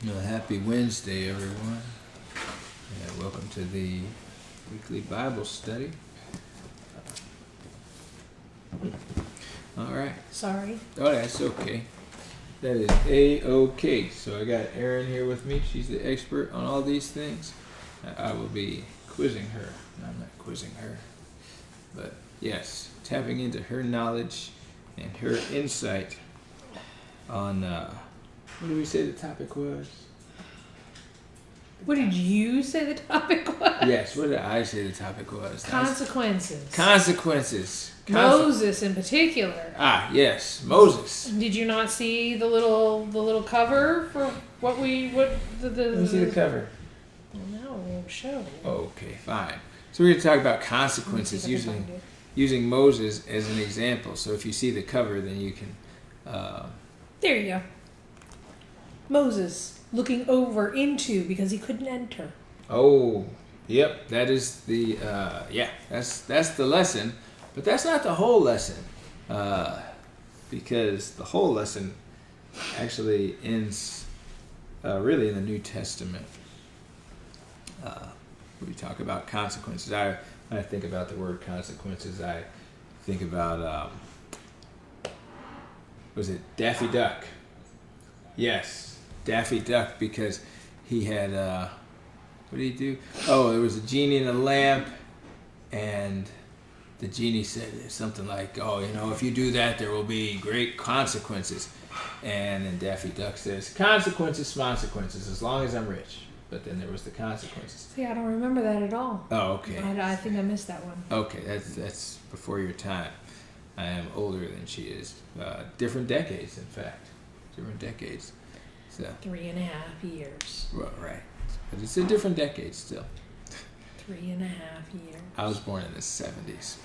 Well, happy Wednesday, everyone. Welcome to the weekly Bible study. All right. Sorry. Oh, that's okay. That is A-OK. So I got Erin here with me. She's the expert on all these things. I will be quizzing her. No, I'm not quizzing her. But yes, tapping into her knowledge and her insight on, what did we say the topic was? What did you say the topic was? Yes, what did I say the topic was? Consequences. Consequences. Moses in particular. Ah, yes, Moses. Did you not see the little cover for what the Let me see the cover. Well, now it won't show. Okay, fine. So we're going to talk about consequences using Moses as an example. So if you see the cover, then you can... There you go. Moses looking over into because he couldn't enter. Oh, yep. That is the... that's the lesson. But that's not the whole lesson. Because the whole lesson actually ends really in the New Testament. We talk about consequences. When I think about the word consequences, I think about, was it Daffy Duck? Yes, Daffy Duck, because he had, what did he do? Oh, there was a genie in a lamp, and the genie said something like, oh, if you do that, there will be great consequences. And then Daffy Duck says, consequences, as long as I'm rich. But then there was the consequences. See, I don't remember that at all. Oh, okay. I think I missed that one. Okay, that's before your time. I am older than she is. Different decades, in fact. Different decades. So 3.5 years. Well, right. But it's a different decade still. 3.5 years. I was born in the 70s.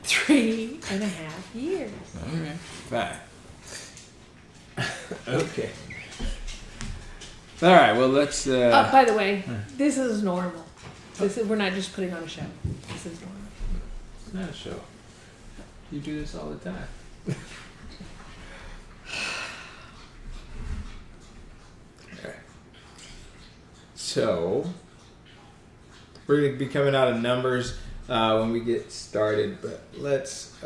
3.5 years. All right, fine. Okay. All right, well, let's... by the way, this is normal. We're not just putting on a show. This is normal. It's not a show. You do this all the time. All right. So, we're going to be coming out of Numbers when we get started, but let's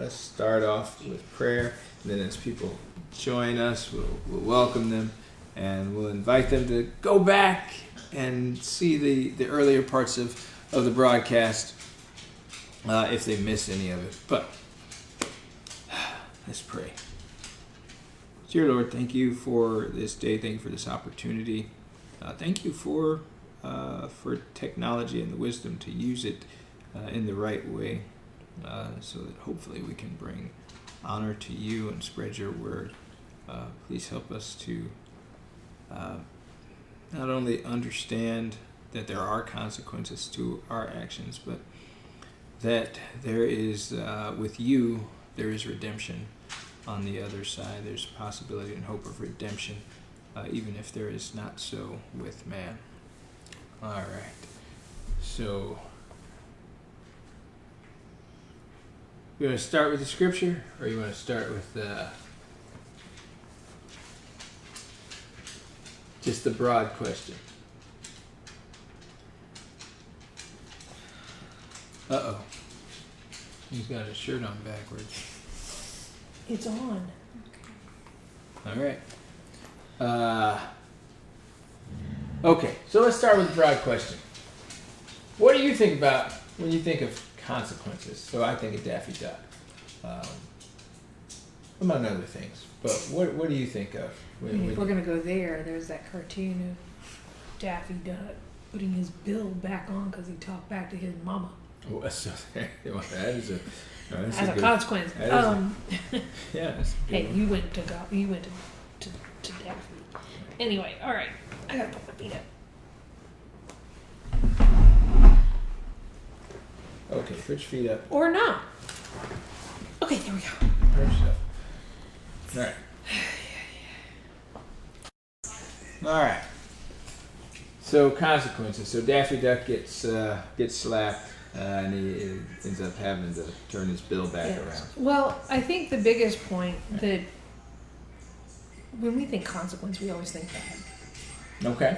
start off with prayer. And then as people join us, we'll welcome them. And we'll invite them to go back and see the earlier parts of the broadcast if they missed any of it. But let's pray. Dear Lord, thank you for this day. Thank you for this opportunity. Thank you for technology and the wisdom to use it in the right way so that hopefully we can bring honor to you and spread your word. Please help us to not only understand that there are consequences to our actions, but that there is, with you, there is redemption on the other side. There's possibility and hope of redemption, even if there is not so with man. All right. So, you want to start with the scripture, or you want to start with just the broad question? Uh-oh. He's got his shirt on backwards. It's on. All right. Okay, so let's start with the broad question. What do you think about when you think of consequences? So I think of Daffy Duck, among other things. But what do you think of? If we're going to go there, there's that cartoon of Daffy Duck putting his bill back on because he talked back to his mama. Oh, so that is as a consequence. Yeah. Hey, you went to Daffy. Anyway, all right. I got to put my feet up. Okay, put your feet up. Or not. Okay, there we go. All right. All right. So consequences. So Daffy Duck gets slapped, and he ends up having to turn his bill back around. Well, I think the biggest point that when we think consequence, we always think bad. Okay.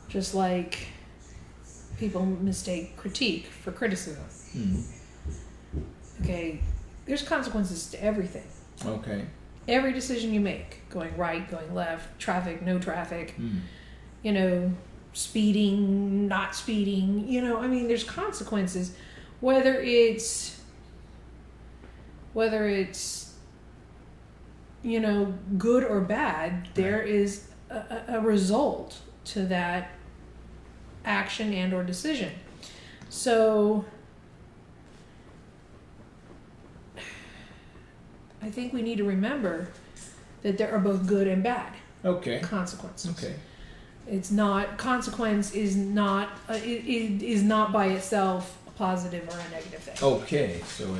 Just like people mistake critique for criticism. Okay, there's consequences to everything. Okay. Every decision you make, going right, going left, traffic, no traffic, speeding, not speeding, there's consequences. Whether it's good or bad, there is a result to that action and or decision. So I think we need to remember that there are both good and bad consequences. Okay. It's not, consequence is not it is not by itself a positive or a negative thing. Okay, so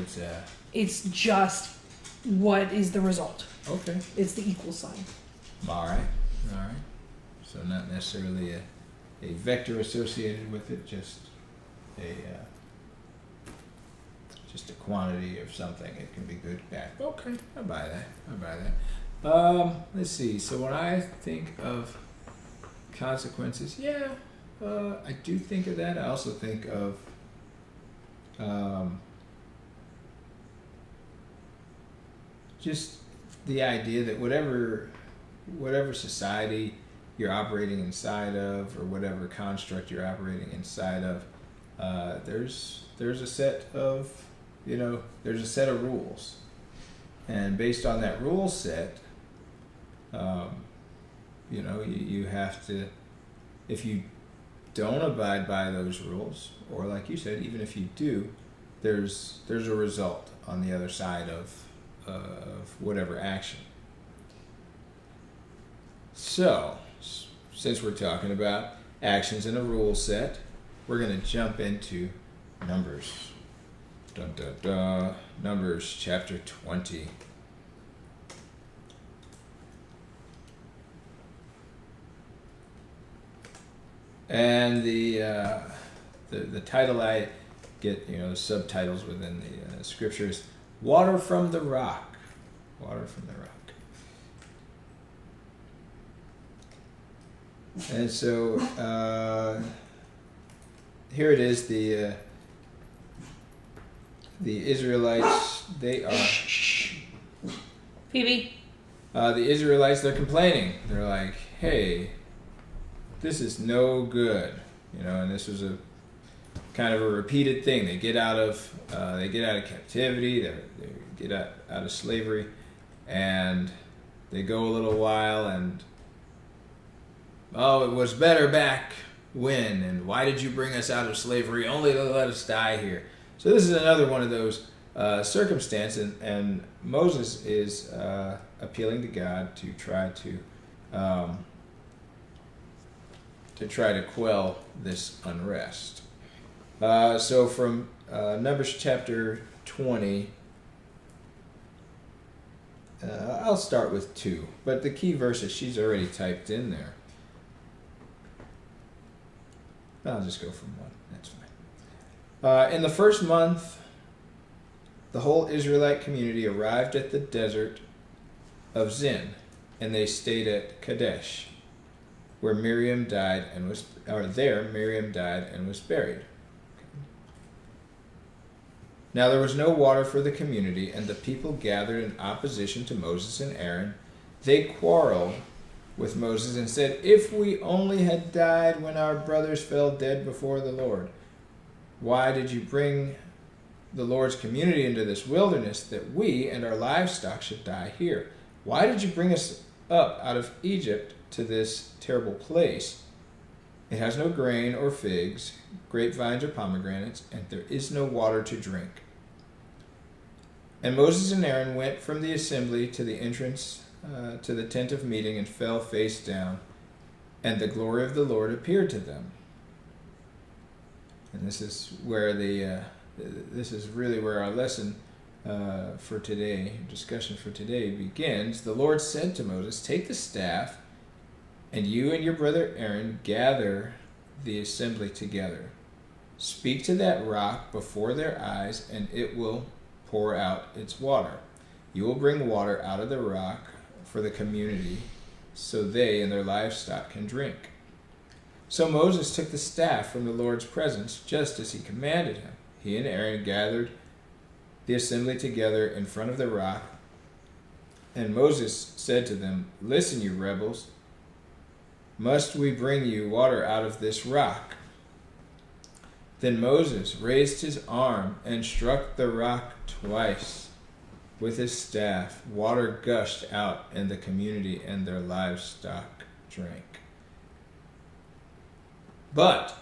it's just what is the result. Okay. It's the equal sign. All right. So not necessarily a vector associated with it, just a quantity of something. It can be good, bad. Okay, I buy that. Let's see. So when I think of consequences, I do think of that. I also think of just the idea that whatever society you're operating inside of, or whatever construct you're operating inside of, there's a set of rules, and based on that rule set, you have to, if you don't abide by those rules, or like you said, even if you do, there's a result on the other side of whatever action. So, since we're talking about actions in a rule set, we're going to jump into Numbers. Dun, dun, dun. Numbers chapter 20. And the title I get, the subtitles within the scriptures, Water from the Rock. Water from the Rock. And so here it is, the Israelites, they are... Phoebe? The Israelites, they're complaining. They're like, hey, this is no good. And this was a kind of a repeated thing. They get out of captivity, they get out of slavery, and they go a little while, and it was better back when, and why did you bring us out of slavery only to let us die here? So this is another one of those circumstances, and Moses is appealing to God to try to quell this unrest. So from Numbers chapter 20, I'll start with 2, but the key verses she's already typed in there. I'll just go from 1, that's fine. In the first month, the whole Israelite community arrived at the desert of Zin, and they stayed at Kadesh, where Miriam died and was buried. Now there was no water for the community, and the people gathered in opposition to Moses and Aaron. They quarreled with Moses and said, "If we only had died when our brothers fell dead before the Lord. Why did you bring the Lord's community into this wilderness that we and our livestock should die here? Why did you bring us up out of Egypt to this terrible place? It has no grain or figs, grapevines or pomegranates, and there is no water to drink." And Moses and Aaron went from the assembly to the entrance to the tent of meeting and fell face down, and the glory of the Lord appeared to them. And this is where this is really where our lesson for today, discussion for today, begins. The Lord said to Moses, "Take the staff, and you and your brother Aaron gather the assembly together. Speak to that rock before their eyes, and it will pour out its water. You will bring water out of the rock for the community, so they and their livestock can drink. So Moses took the staff from the Lord's presence, just as he commanded him. He and Aaron gathered the assembly together in front of the rock, and Moses said to them, "Listen, you rebels, must we bring you water out of this rock?" Then Moses raised his arm and struck the rock twice with his staff. Water gushed out, and the community and their livestock drank. But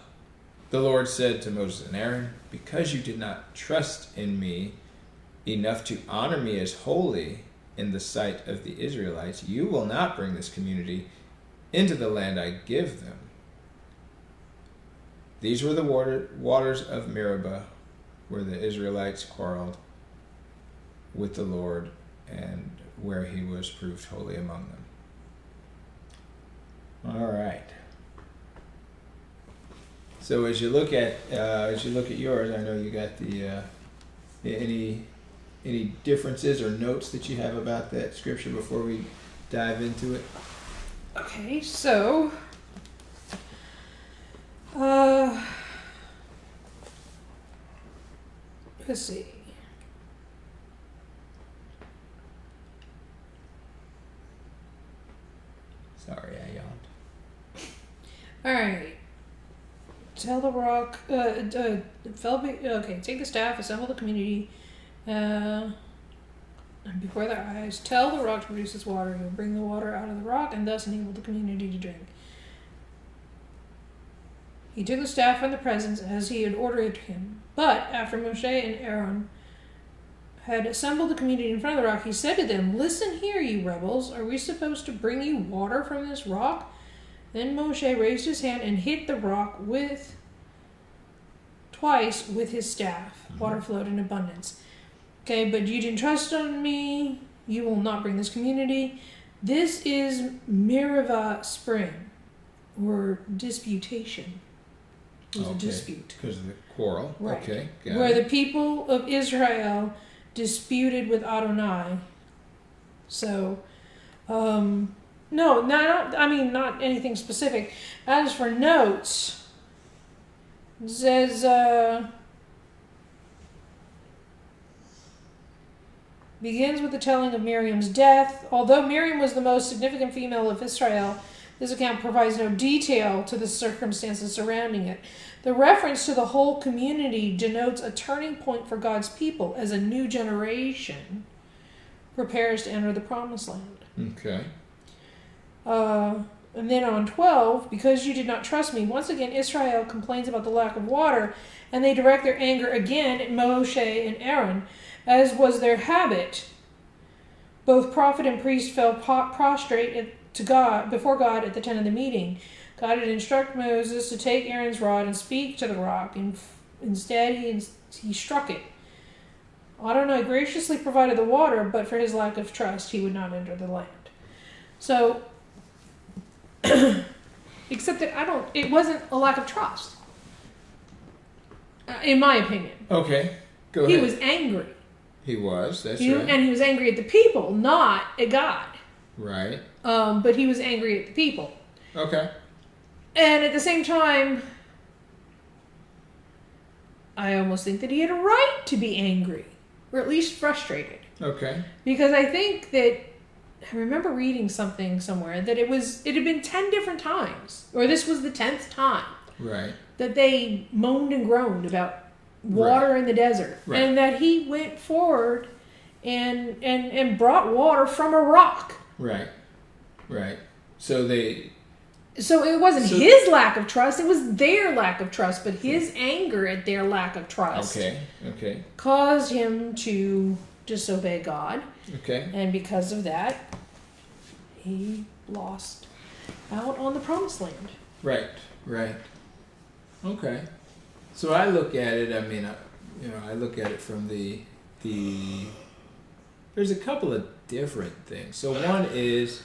the Lord said to Moses and Aaron, "Because you did not trust in me enough to honor me as holy in the sight of the Israelites, you will not bring this community into the land I give them." These were the waters of Meribah, where the Israelites quarreled with the Lord and where he was proved holy among them. All right. So as you look at yours, I know you got the any differences or notes that you have about that scripture before we dive into it? Okay, so let's see. Sorry, I yawned. All right. Tell the rock. Okay, take the staff, assemble the community, and before their eyes, tell the rock to produce its water. He will bring the water out of the rock, and thus enable the community to drink. He took the staff from the presence as he had ordered him. But after Moshe and Aaron had assembled the community in front of the rock, he said to them, "Listen here, you rebels. Are we supposed to bring you water from this rock?" Then Moshe raised his hand and hit the rock twice with his staff. Water flowed in abundance. Okay, "But you didn't trust on me. You will not bring this community." This is Meribah spring, or disputation. It was a dispute. Because of the quarrel. Right. Okay, where the people of Israel disputed with Adonai. So, not anything specific. As for notes, it says, begins with the telling of Miriam's death. Although Miriam was the most significant female of Israel, this account provides no detail to the circumstances surrounding it. The reference to the whole community denotes a turning point for God's people as a new generation prepares to enter the promised land. Okay. And then on 12, "Because you did not trust me," once again Israel complains about the lack of water, and they direct their anger again at Moshe and Aaron, as was their habit. Both prophet and priest fell prostrate before God at the tent of the meeting. God had instructed Moses to take Aaron's rod and speak to the rock, and instead he struck it. Adonai graciously provided the water, but for his lack of trust, he would not enter the land. So, except that it wasn't a lack of trust, in my opinion. Okay, go ahead. He was angry. He was, that's right. And he was angry at the people, not at God. Right. But he was angry at the people. Okay. And at the same time, I almost think that he had a right to be angry, or at least frustrated. Okay. Because I think that, I remember reading something somewhere, that it had been 10 different times, or this was the 10th time, right, that they moaned and groaned about water in the desert. Right. And that he went forward and brought water from a rock. Right. So it wasn't his lack of trust, it was their lack of trust, but his anger at their lack of trust caused him to disobey God. Okay. And because of that, he lost out on the promised land. Right. Okay. So I look at it, I look at it from the there's a couple of different things. So one is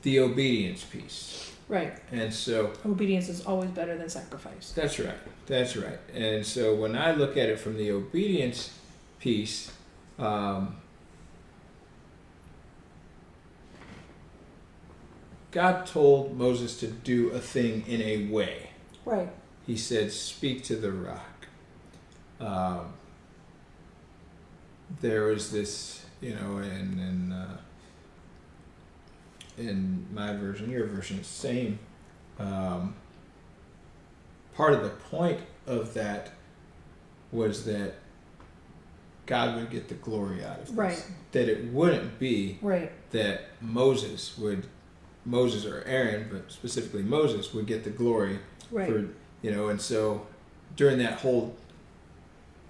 the obedience piece. Right. And so obedience is always better than sacrifice. That's right. And so when I look at it from the obedience piece, God told Moses to do a thing in a way. Right. He said, "Speak to the rock." There was this, in my version, your version, same. Part of the point of that was that God would get the glory out of this. Right. That it wouldn't be Right. that Moses or Aaron, but specifically Moses, would get the glory. Right. For, and so during that whole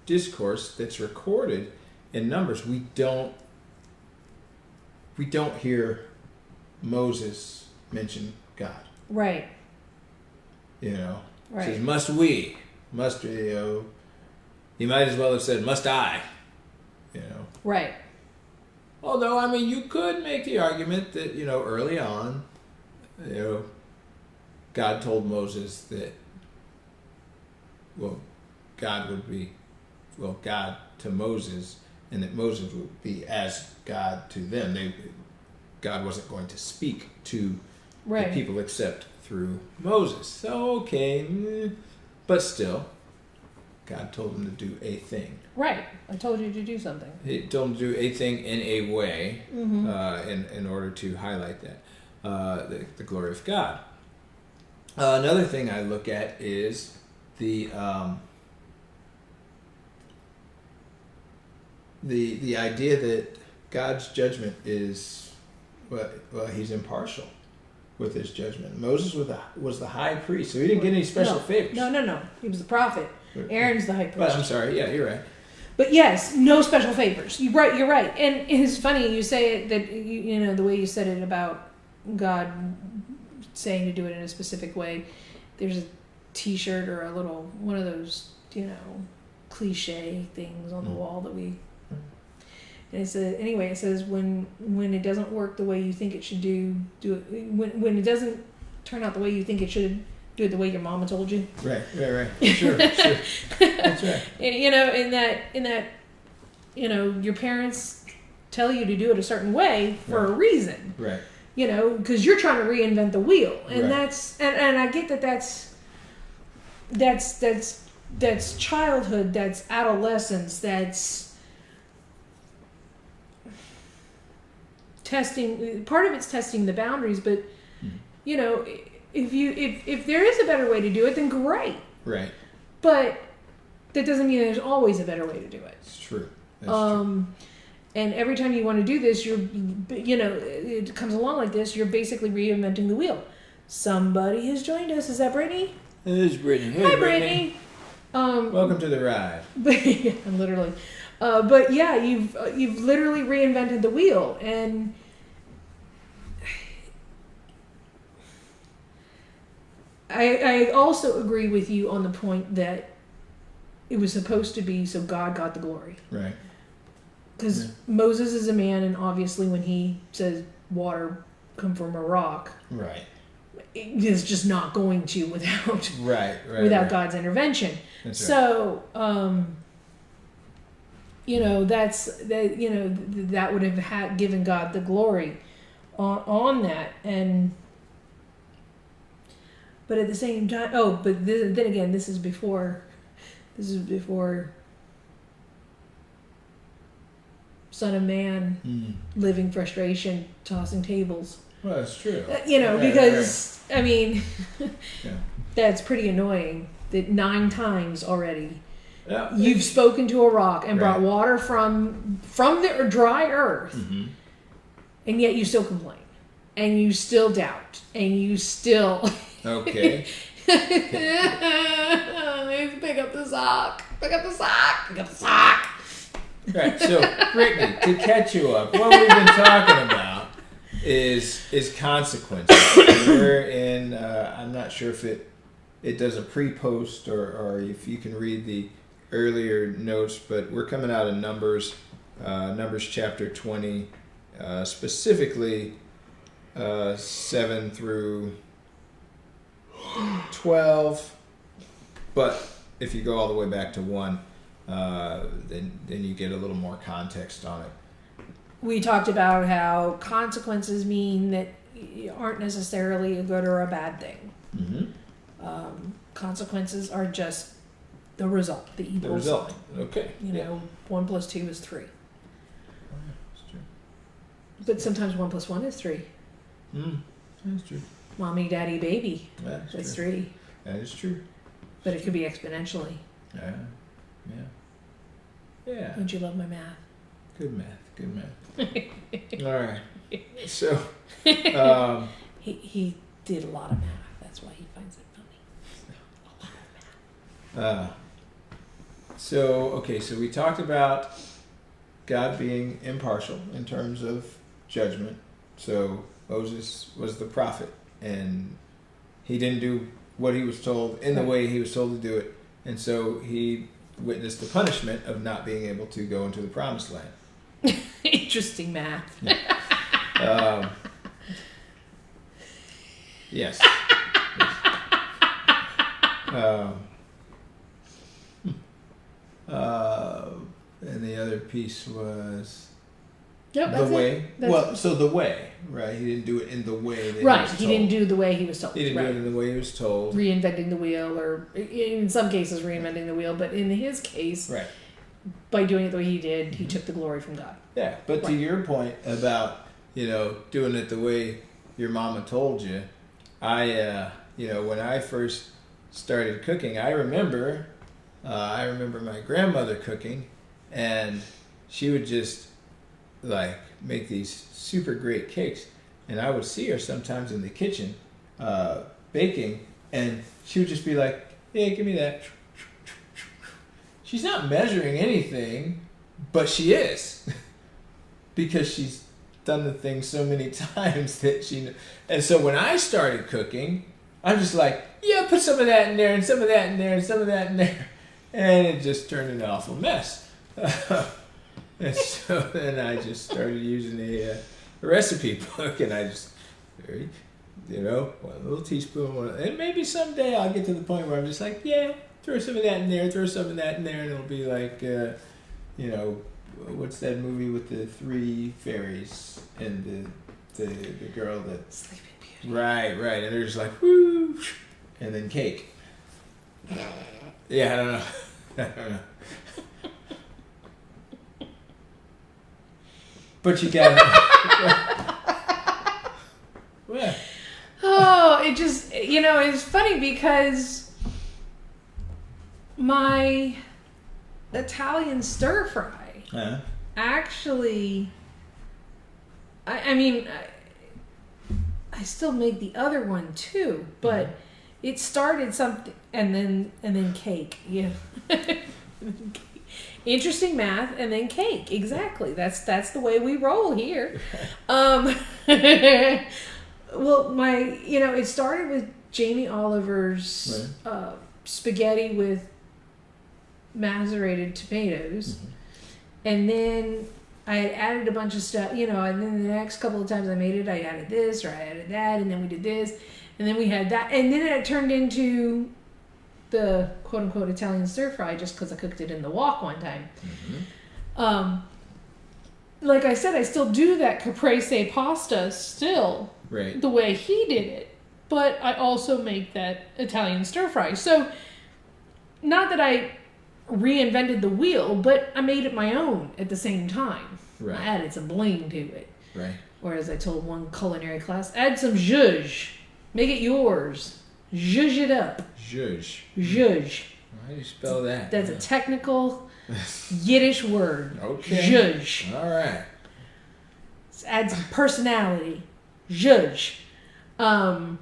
discourse that's recorded in Numbers, we don't hear Moses mention God. Right. Right. It says, must he might as well have said, must I, Right. Although, you could make the argument that, early on, God told Moses that, God would be, God to Moses, and that Moses would be as God to them. God wasn't going to speak to the people except through Moses. So, okay, but still, God told him to do a thing. Right. I told you to do something. He told him to do a thing in a way, Mm-hmm. in order to highlight that, the glory of God. Another thing I look at is the idea that God's judgment is, he's impartial with his judgment. Moses was the high priest, so he didn't get any special favors. No. He was the prophet. Aaron's the high priest. But I'm sorry. Yeah, you're right. But yes, no special favors. You're right. And it's funny you say it that the way you said it about God saying to do it in a specific way. There's a T-shirt or a little one of those cliche things on the wall that we. And it says when it doesn't work the way you think it should do it when it doesn't turn out the way you think it should, do it the way your mama told you. Right. Sure. That's right. And, in that your parents tell you to do it a certain way for a reason. Right. Because you're trying to reinvent the wheel, and Right. that's and I get that's childhood, that's adolescence, that's testing. Part of it's testing the boundaries, but if there is a better way to do it, then great. Right. But that doesn't mean there's always a better way to do it. It's true. That's true. And every time you want to do this, it comes along like this, you're basically reinventing the wheel. Somebody has joined us. Is that Brittany? It is Brittany. Hey, Hi, Brittany. Welcome to the ride. Literally. But yeah, you've literally reinvented the wheel, and I also agree with you on the point that it was supposed to be so God got the glory. Right. Because Moses is a man, and obviously when he says water come from a rock, right, it's just not going to without right. God's intervention. That's so, that would have given God the glory on that, but at the same time, then again, this is before Son of Man living frustration, tossing tables. Well, that's true. Because I mean, yeah. That's pretty annoying. That 9 times already Yeah. you've spoken to a rock and brought water from the dry earth, and yet you still complain, and you still doubt, and you still Okay. Pick up the sock. Pick up the sock. Pick up the sock. Right. So, Brittany, to catch you up, what we've been talking about is consequences. We're in. I'm not sure if it does a pre-post or if you can read the earlier notes, but we're coming out of Numbers chapter 20, specifically 7 through 12. But if you go all the way back to 1, then you get a little more context on it. We talked about how consequences mean that aren't necessarily a good or a bad thing. Mm-hmm. Consequences are just the result, the evil. The result. Okay. You know, 1 + 2 is 3. Oh, yeah, that's true. But sometimes 1 + 1 is 3. That's true. Mommy, daddy, baby. That's true. 3. That is true. But it could be exponentially. Yeah. Yeah. Don't you love my math? Good math. All right. So, he did a lot of math. That's why he finds it funny. A lot of math. So we talked about God being impartial in terms of judgment. So Moses was the prophet, and he didn't do what he was told in the way he was told to do it, and so he witnessed the punishment of not being able to go into the promised land. Interesting math. Yes. And the other piece was the way. So the way, right? He didn't do it in the way that he was told. He didn't do the way he was told. He didn't do it in the way he was told. Reinventing the wheel, or in some cases reinventing the wheel, but in his case, by doing it the way he did, he took the glory from God. Yeah, but to your point about, doing it the way your mama told you, when I first started cooking, I remember my grandmother cooking, and she would just make these super great cakes, and I would see her sometimes in the kitchen baking, and she would just be like, "Hey, give me that." She's not measuring anything, but she is because she's done the thing so many times that she. And so when I started cooking, I'm just like, "Yeah, put some of that in there, and some of that in there, and some of that in there," and it just turned into an awful mess. And so then I just started using a recipe book, and I just, 1 little teaspoon, and maybe someday I'll get to the point where I'm just like, yeah, throw some of that in there, throw some of that in there, and it'll be like, what's that movie with the 3 fairies and the girl that Sleeping Beauty. Right, and they're just like, woo, and then cake. Yeah, I don't know. But you got Well. Oh, it just, it's funny because my Italian stir fry actually, I still make the other one too, but it started something, and then cake, Interesting math, and then cake. Exactly. That's the way we roll here. Well, it started with Jamie Oliver's spaghetti with macerated tomatoes, and then I had added a bunch of stuff, and then the next couple of times I made it, I added this or I added that, and then we did this, and then we had that, and then it turned into the quote-unquote Italian stir-fry just because I cooked it in the wok one time. Like I said, I still do that caprese pasta still the way he did it, but I also make that Italian stir-fry. So, not that I reinvented the wheel, but I made it my own at the same time. I added some bling to it. Or as I told one culinary class, add some zhuzh. Make it yours. Zhuzh it up. Zhuzh. How do you spell that? That's a technical Yiddish word. Okay. Zhuzh. All right. Let's add some personality. Zhuzh. But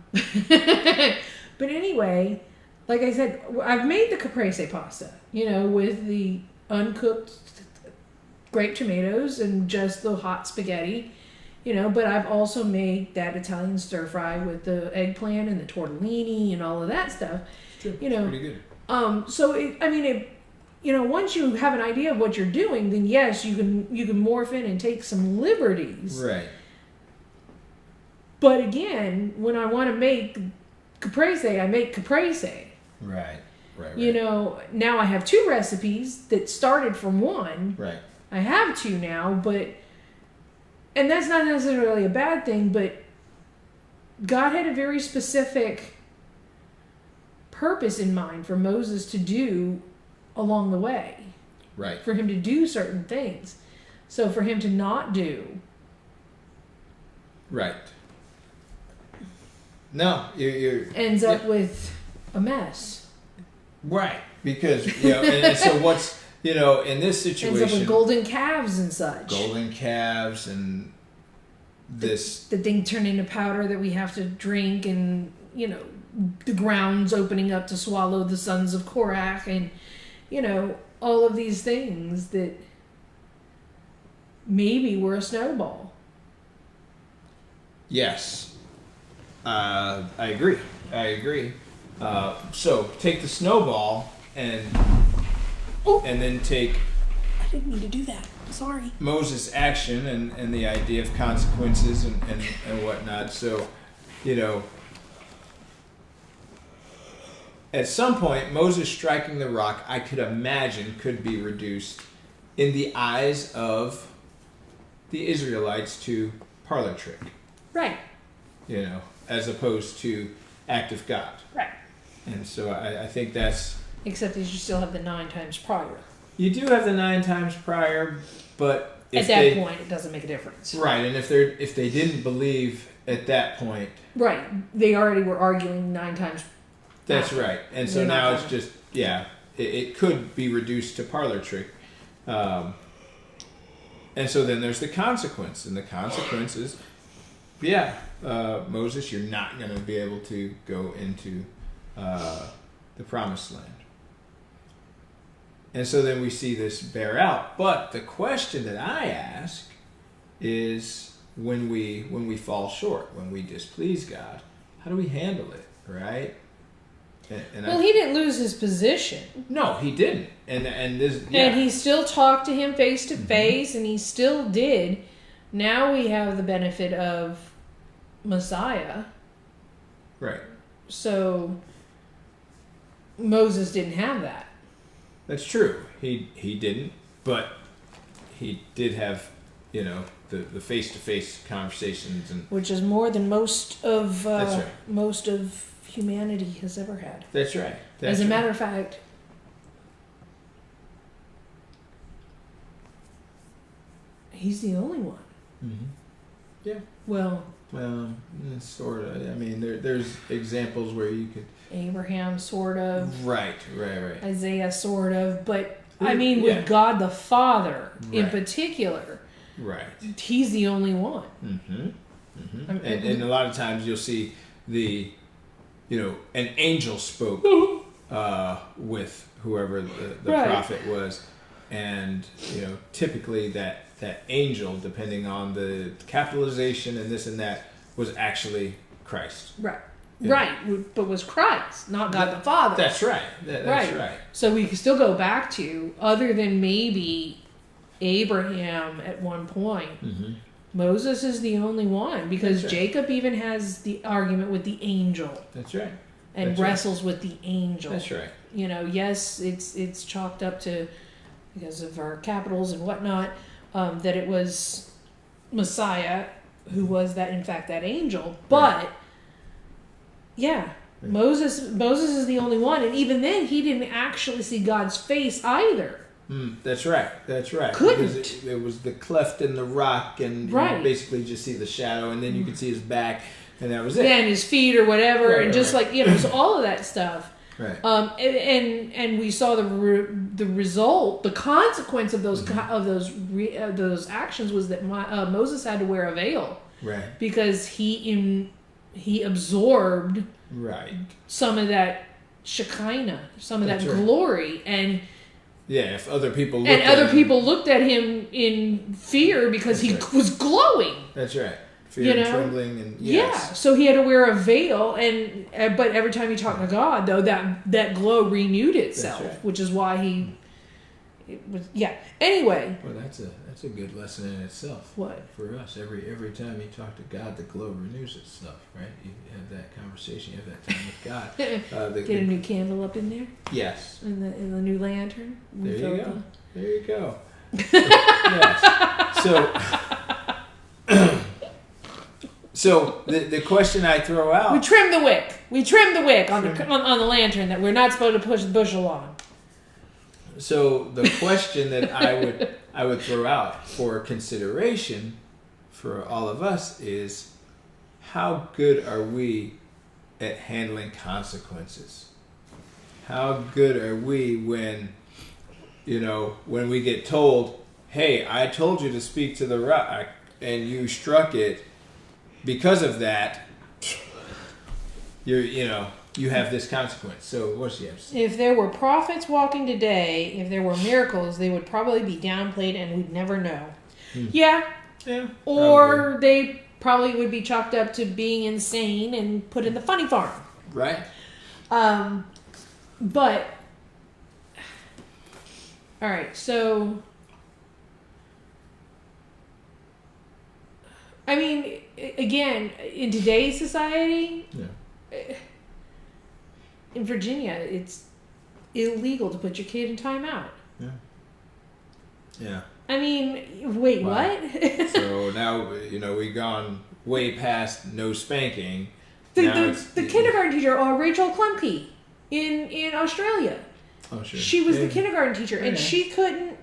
anyway, like I said, I've made the caprese pasta, with the uncooked grape tomatoes and just the hot spaghetti. But I've also made that Italian stir fry with the eggplant and the tortellini and all of that stuff. Sure. Pretty good. Once you have an idea of what you're doing, then yes, you can morph in and take some liberties. Right. But again, when I want to make caprese, I make caprese. Right. Now I have 2 recipes that started from one. Right. I have 2 now, and that's not necessarily a bad thing, but God had a very specific purpose in mind for Moses to do along the way. Right. For him to do certain things. So for him to not do. Right. No, you're ends up with a mess. Right. Because, and so what's, in this situation. Ends up with golden calves and such. Golden calves and this. The thing turned into powder that we have to drink, and, the ground's opening up to swallow the sons of Korach, and, all of these things that maybe were a snowball. Yes. I agree. So take the snowball and then take. I didn't mean to do that. Sorry. Moses' action and the idea of consequences and whatnot. So, at some point, Moses striking the rock, I could imagine, could be reduced in the eyes of the Israelites to parlor trick. Right. As opposed to act of God. Right. And so I think that's... Except that you still have the 9 times prior. You do have the 9 times prior, but... At that point, it doesn't make a difference. Right, and if they didn't believe at that point... Right. They already were arguing 9 times. That's right. And so now it's just, it could be reduced to parlor trick. And so then there's the consequence. And the consequence is, Moses, you're not going to be able to go into the promised land. And so then we see this bear out. But the question that I ask is, when we fall short, when we displease God, how do we handle it, right? And he didn't lose his position. No, he didn't. And he still talked to him face to face, and he still did. Now we have the benefit of Messiah. Right. So Moses didn't have that. That's true. He didn't, but he did have, the face-to-face conversations, and which is more than most of that's right. most of humanity has ever had. That's right. As a matter of fact, he's the only one. Mm-hmm. Yeah. Well, sort of. I mean, there's examples where you could... Abraham, sort of. Right. Isaiah, sort of. But, I mean, with God the Father in particular, right, he's the only one. Mm-hmm. Mm-hmm. And a lot of times you'll see an angel spoke with whoever the prophet was. And, typically that angel, depending on the capitalization and this and that, was actually Christ. Right. Right. But was Christ, not God the Father. That's right. That's right. So we can still go back to, other than maybe Abraham at one point, Moses is the only one, because Jacob even has the argument with the angel. That's right. And wrestles with the angel. That's right. Yes, it's chalked up to, because of our capitals and whatnot, that it was Messiah who was that angel. But Moses is the only one, and even then he didn't actually see God's face either. That's right. Couldn't. Because it was the cleft in the rock, and you basically just see the shadow, and then you could see his back, and that was it. And his feet or whatever, and just so all of that stuff. Right. And we saw the result, the consequence of those those actions was that Moses had to wear a veil. Right. Because he absorbed some of that Shekinah, some of that glory, and if other people looked at him in fear because he was glowing. That's right. Fear and trembling, and so he had to wear a veil, but every time he talked to God, though, that glow renewed itself, which is why Anyway. Well, that's a good lesson in itself. What? For us, every time you talk to God, the glow renews itself, right? You have that conversation, you have that time with God. Get a new candle up in there. Yes. In the new lantern. There you go. Yes. So the question I throw out. We trim the wick. We trim the wick on the lantern that we're not supposed to push the bushel on. So the question that I would throw out for consideration for all of us is, how good are we at handling consequences? How good are we when we get told, hey, I told you to speak to the rock and you struck it, because of that you have this consequence. So what's the answer? If there were prophets walking today, if there were miracles, they would probably be downplayed and we'd never know. Yeah. Or probably. They probably would be chalked up to being insane and put in the funny farm. Right. But all right, so I mean, again, in today's society, in Virginia, it's illegal to put your kid in timeout. Yeah. Yeah. I mean, wait, wow. What? So now, we've gone way past no spanking. The kindergarten teacher, Rachel Klumpke, in Australia. Oh, sure. She was the kindergarten teacher, and she couldn't...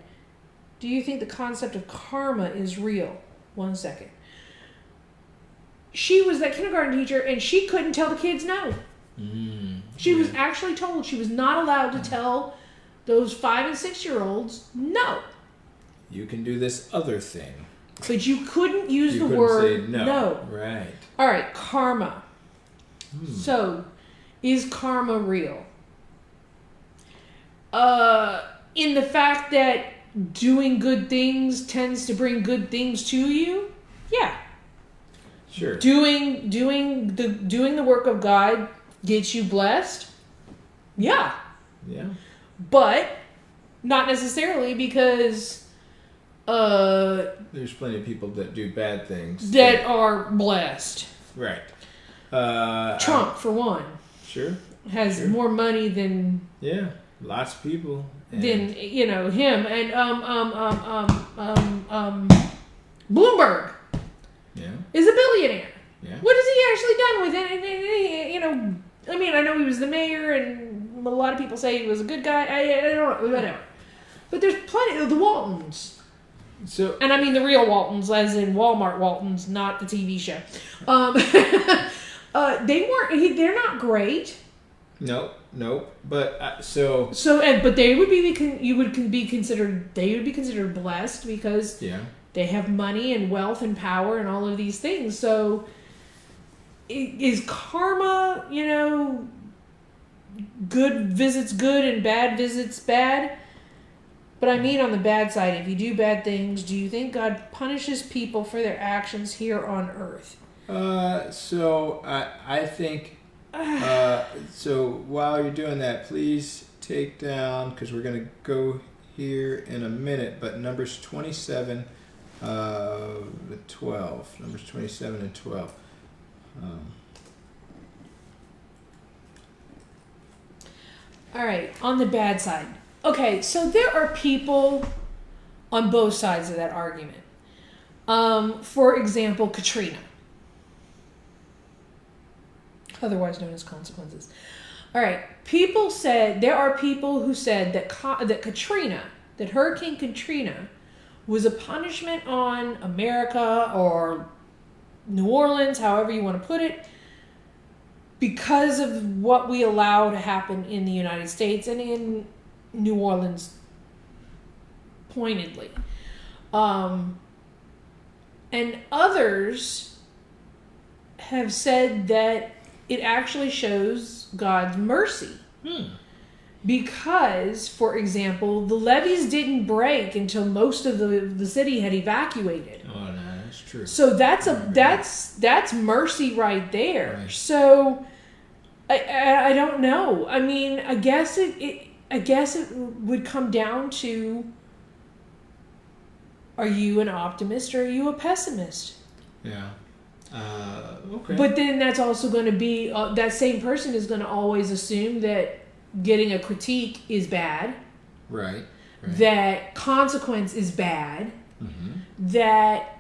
Do you think the concept of karma is real? 1 second. She was that kindergarten teacher, and she couldn't tell the kids no. She was actually told she was not allowed to tell those 5 and 6-year-olds no. You can do this other thing. But you couldn't use the word say no. Right. All right, karma. So, is karma real? In the fact that doing good things tends to bring good things to you? Yeah. Sure. Doing the work of God gets you blessed? Yeah. Yeah. But not necessarily, because there's plenty of people that do bad things that are blessed. Right. Trump, for one. Sure. Has more money than... Yeah. Lots of people. Than, him. And Bloomberg. Yeah. Is a billionaire. Yeah. What has he actually done with it? I mean, I know he was the mayor, and a lot of people say he was a good guy. I don't know, whatever. But there's plenty of the Waltons. So, and I mean the real Waltons, as in Walmart Waltons, not the TV show. They're not great. Nope. But but they would be considered blessed, because they have money and wealth and power and all of these things. So is karma, good visits good and bad visits bad? But I mean, on the bad side, if you do bad things, do you think God punishes people for their actions here on earth? So I think... so while you're doing that, please take down, because we're going to go here in a minute, but Numbers 27 12. Numbers 27 and 12. All right, on the bad side. Okay, so there are people on both sides of that argument. For example, Katrina. Otherwise known as consequences. All right. There are people who said that that Hurricane Katrina was a punishment on America or New Orleans, however you want to put it, because of what we allow to happen in the United States and in New Orleans pointedly. And others have said that it actually shows God's mercy. Because, for example, the levees didn't break until most of the city had evacuated. Oh, no, that's true. So that's mercy right there. Right. So I don't know. I mean, I guess it would come down to, are you an optimist or are you a pessimist? Yeah. Okay. But then that's also going to be, that same person is going to always assume that getting a critique is bad. Right. That consequence is bad. Mm-hmm. That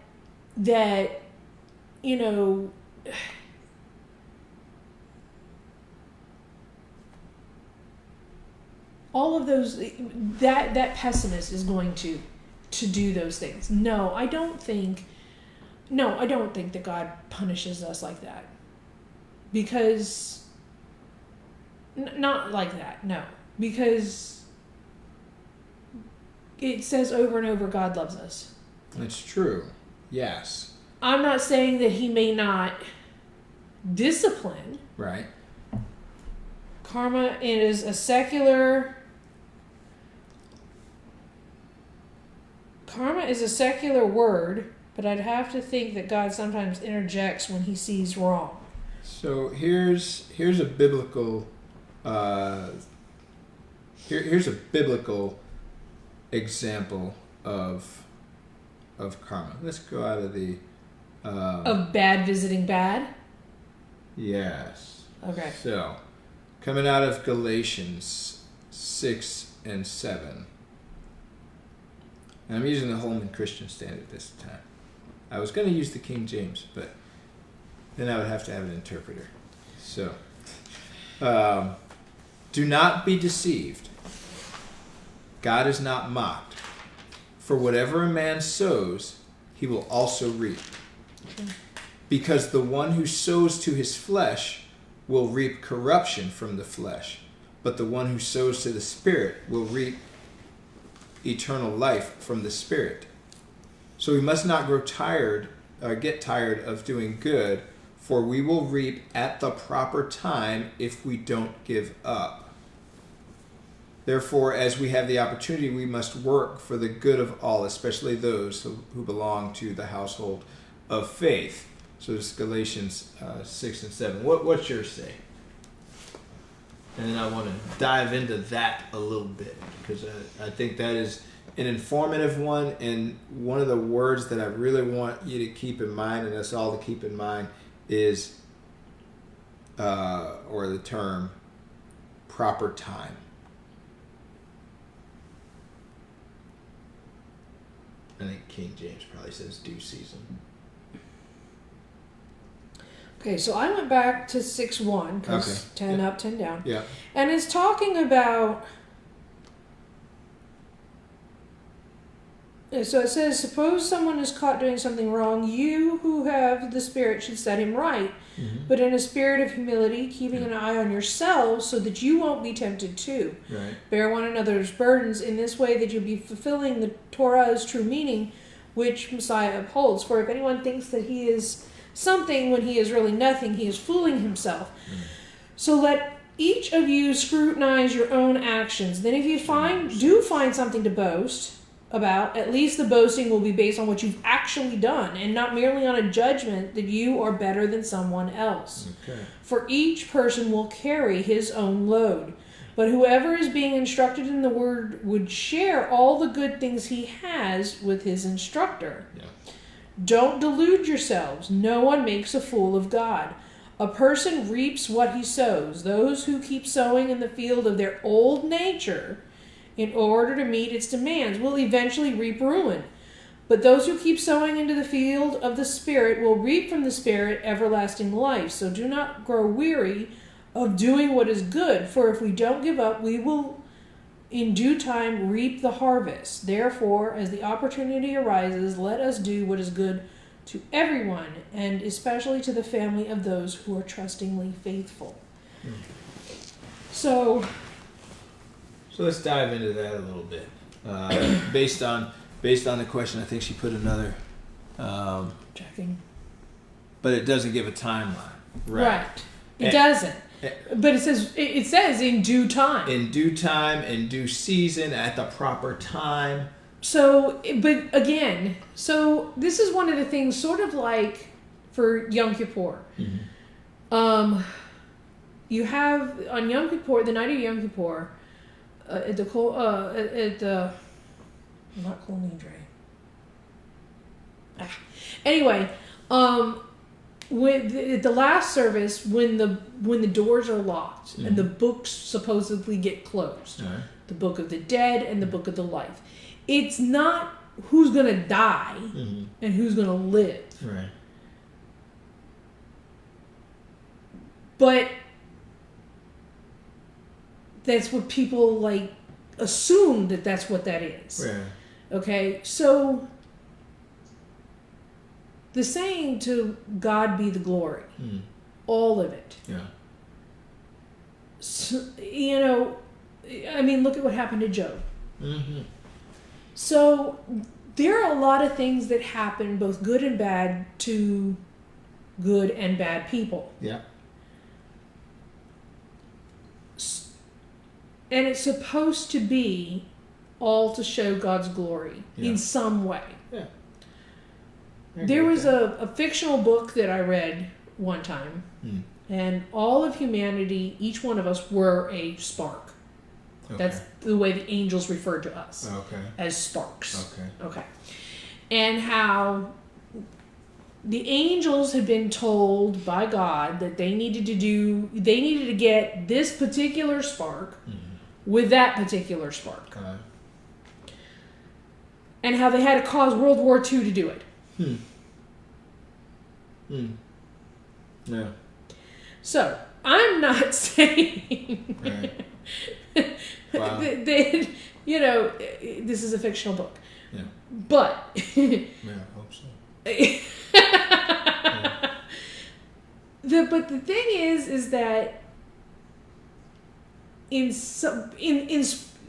all of those, that pessimist is going to do those things. No, I don't think that God punishes us like that. Because, not like that, no. Because it says over and over, God loves us. It's true. Yes. I'm not saying that he may not discipline. Right. Karma is a secular word, but I'd have to think that God sometimes interjects when he sees wrong. So here's a biblical here's a biblical example of karma. Let's go out of the of bad visiting bad? Yes. Okay. So, coming out of Galatians 6 and 7. And I'm using the Holman Christian Standard this time. I was going to use the King James, but then I would have to have an interpreter. So, do not be deceived. God is not mocked. For whatever a man sows, he will also reap. Because the one who sows to his flesh will reap corruption from the flesh, but the one who sows to the Spirit will reap eternal life from the Spirit. So we must not get tired of doing good, for we will reap at the proper time if we don't give up. Therefore, as we have the opportunity, we must work for the good of all, especially those who belong to the household of faith. So it's Galatians 6 and 7. What's yours say? And then I want to dive into that a little bit, because I think that is an informative one, and one of the words that I really want you to keep in mind, and us all to keep in mind, is, or the term, proper time. I think King James probably says due season. Okay, so I went back to 6:1 because 10 yeah. up, 10 down. Yeah. And it's talking about. So it says, suppose someone is caught doing something wrong, you who have the Spirit should set him right, but in a spirit of humility, keeping an eye on yourselves so that you won't be tempted too. Right. Bear one another's burdens in this way that you'll be fulfilling the Torah's true meaning, which Messiah upholds. For if anyone thinks that he is something when he is really nothing, he is fooling himself. So let each of you scrutinize your own actions. Then if you do find something to boast about, at least the boasting will be based on what you've actually done and not merely on a judgment that you are better than someone else. Okay. For each person will carry his own load. But whoever is being instructed in the word would share all the good things he has with his instructor. Yeah. Don't delude yourselves. No one makes a fool of God. A person reaps what he sows. Those who keep sowing in the field of their old nature in order to meet its demands will eventually reap ruin. But those who keep sowing into the field of the Spirit will reap from the Spirit everlasting life. So do not grow weary of doing what is good, for if we don't give up, we will in due time reap the harvest. Therefore, as the opportunity arises, let us do what is good to everyone, and especially to the family of those who are trustingly faithful. So let's dive into that a little bit. Based on the question, I think she put another. checking. But it doesn't give a timeline. Right. It doesn't. But it says in due time. In due time, in due season, at the proper time. So, but again, this is one of the things, sort of like for Yom Kippur. You have on Yom Kippur, the night of Yom Kippur, at the not Kol Nidre. Anyway, with the last service, when the doors are locked and the books supposedly get closed, the book of the dead and the book of the life, it's not who's gonna die and who's gonna live. Right. But that's what people like assume that's what that is. Yeah. Okay, so the saying to God be the glory, all of it. Yeah. So, you know, I mean, look at what happened to Job. Mm-hmm. So there are a lot of things that happen, both good and bad, to good and bad people. Yeah. And it's supposed to be all to show God's glory in some way. Yeah. There was a fictional book that I read one time, and all of humanity, each one of us, were a spark. Okay. That's the way the angels referred to us, as sparks. Okay. And how the angels had been told by God that they needed to get this particular spark with that particular spark. And how they had to cause World War II to do it. Yeah. So, I'm not saying Wow. that, you know, this is a fictional book. Yeah. But... Yeah, I hope so. But the thing is that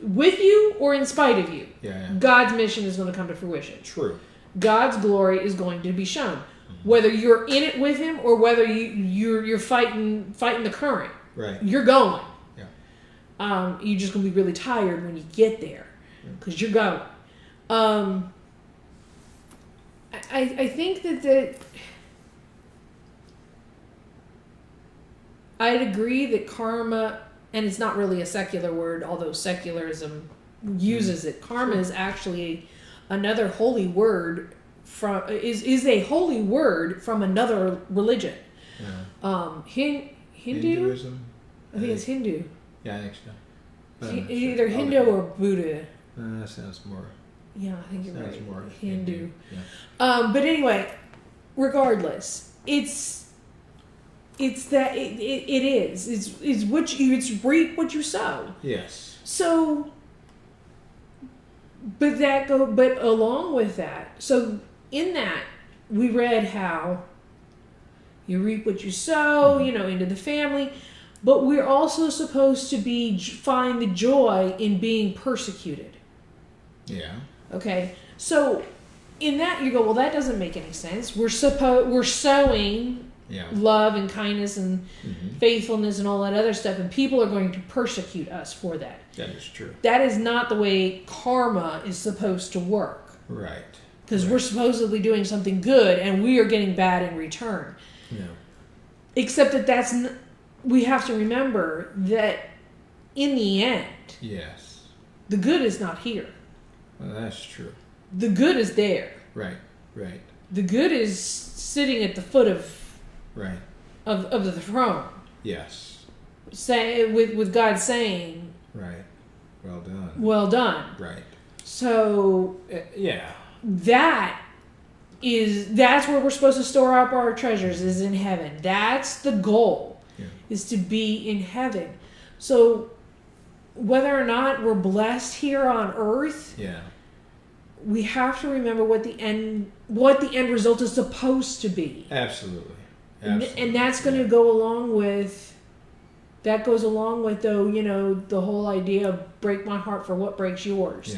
with you or in spite of you, God's mission is going to come to fruition. True. God's glory is going to be shown, whether you're in it with Him or whether you're fighting the current. Right. You're going. Yeah. You're just going to be really tired when you get there because you're going. I think that I'd agree that karma, and it's not really a secular word, although secularism uses it. Karma is actually another holy word is a holy word from another religion. Yeah. Hinduism? I think it's Hindu. Yeah, I think so. Either Hindu or Buddha. That sounds more. Yeah, I think you're right. More Hindu. Yeah. But anyway, regardless, it's that it is. It's what you reap what you sow. Yes. So, but along with that, so in that we read how you reap what you sow, into the family, but we're also supposed to find the joy in being persecuted. Yeah. Okay, so in that you go, well, that doesn't make any sense. We're sowing love and kindness and faithfulness and all that other stuff, and people are going to persecute us for that. That is true. That is not the way karma is supposed to work. Right. Because we're supposedly doing something good, and we are getting bad in return. Yeah. Except that we have to remember that in the end, yes, the good is not here. Well, that's true. The good is there. Right. Right. The good is sitting at the foot of the throne. Yes. With God saying, right, well done. Well done. Right. So yeah, that's where we're supposed to store up our treasures, is in heaven. That's the goal, is to be in heaven. So whether or not we're blessed here on earth, we have to remember what the end result is supposed to be. Absolutely. And that's going to go along with, though, the whole idea of break my heart for what breaks yours.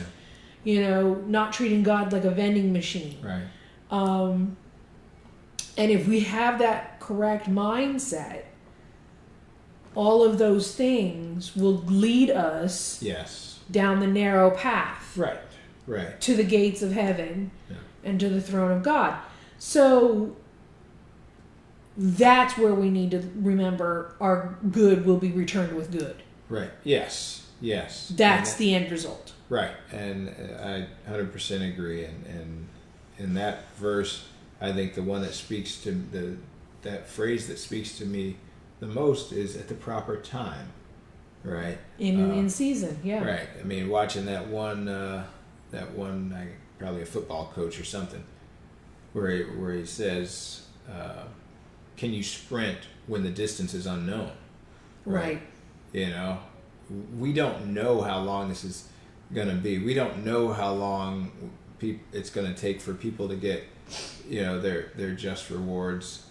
Yeah. Not treating God like a vending machine. Right. And if we have that correct mindset, all of those things will lead us down the narrow path. Right. Right. To the gates of heaven and to the throne of God. So that's where we need to remember our good will be returned with good. Right. Yes. Yes. That's the end result. Right. And I 100% agree. And in that verse, I think the one that speaks to that phrase that speaks to me the most is at the proper time. Right. In season. Yeah. Right. I mean, watching that one, probably a football coach or something, where he says, can you sprint when the distance is unknown? Right. You know, we don't know how long this is going to be. We don't know how long it's going to take for people to get, you know, their just rewards,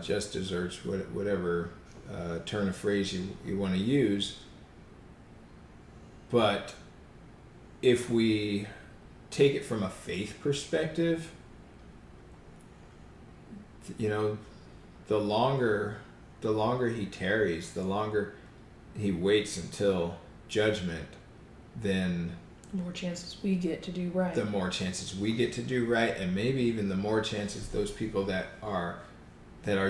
just desserts, whatever turn of phrase you want to use. But if we take it from a faith perspective, you know, the longer he tarries, the longer he waits until judgment, then the more chances we get to do right. The more chances we get to do right, and maybe even the more chances those people that are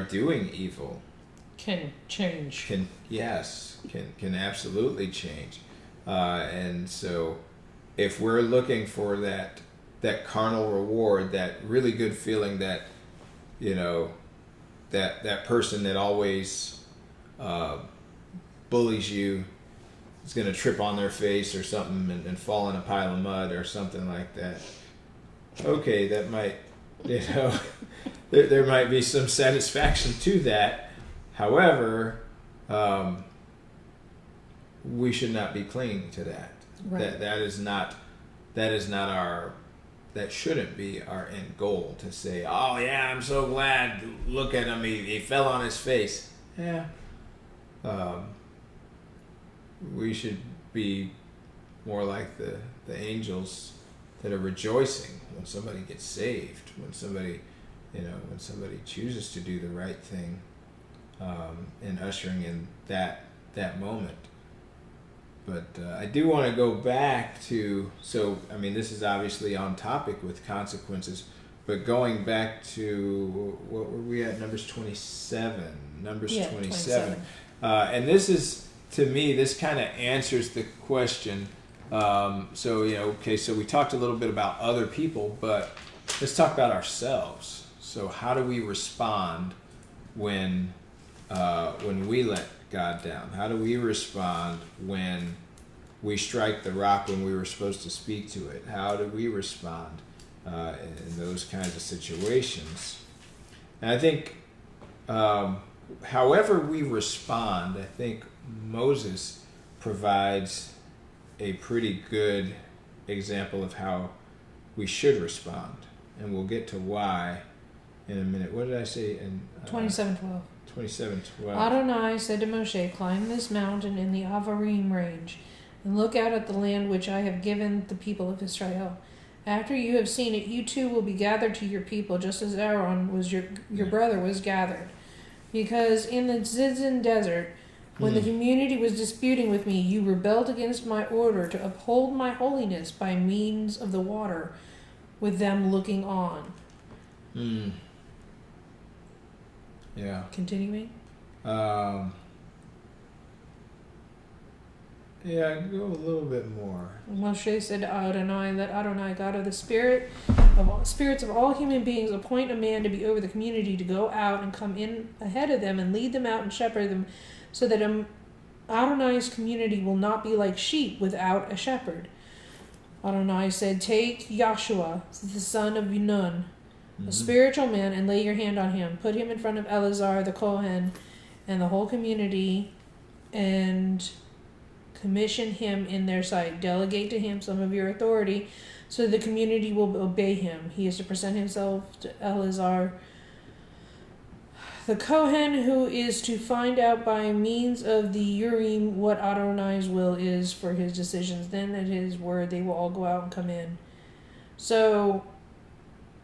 doing evil can change. Can absolutely change. And so if we're looking for that carnal reward, that really good feeling that, you know, that person that always bullies you is going to trip on their face or something and fall in a pile of mud or something like that. Okay, that might, you know, there might be some satisfaction to that. However, we should not be clinging to that. Right. That shouldn't be our end goal, to say, oh yeah, I'm so glad, look at him, he fell on his face. Yeah. We should be more like the angels that are rejoicing when somebody gets saved, when somebody chooses to do the right thing, and ushering in that moment. But I do want to go back to, this is obviously on topic with consequences, but going back to, what were we at, Numbers 27? Numbers 27. And this is, to me, this kind of answers the question. So we talked a little bit about other people, but let's talk about ourselves. So how do we respond when we let God down? How do we respond when we strike the rock when we were supposed to speak to it? How do we respond in those kinds of situations? And I think however we respond, I think Moses provides a pretty good example of how we should respond. And we'll get to why in a minute. What did I say in 27:12? 27:12. Adonai said to Moshe, climb this mountain in the Avarim range and look out at the land which I have given the people of Israel. After you have seen it, you too will be gathered to your people, just as Aaron was your brother was gathered. Because in the Zizin desert, when the community was disputing with me, you rebelled against my order to uphold my holiness by means of the water, with them looking on. Yeah. Continuing? Yeah, go a little bit more. Moshe said to Adonai, let Adonai, God of the spirits of all human beings, appoint a man to be over the community, to go out and come in ahead of them and lead them out and shepherd them, so that Adonai's community will not be like sheep without a shepherd. Adonai said, take Yahshua, the son of Nun, a spiritual man, and lay your hand on him. Put him in front of Eleazar the Kohen and the whole community, and commission him in their sight. Delegate to him some of your authority, so the community will obey him. He is to present himself to Eleazar the Kohen, who is to find out by means of the Urim what Adonai's will is for his decisions. Then at his word they will all go out and come in. So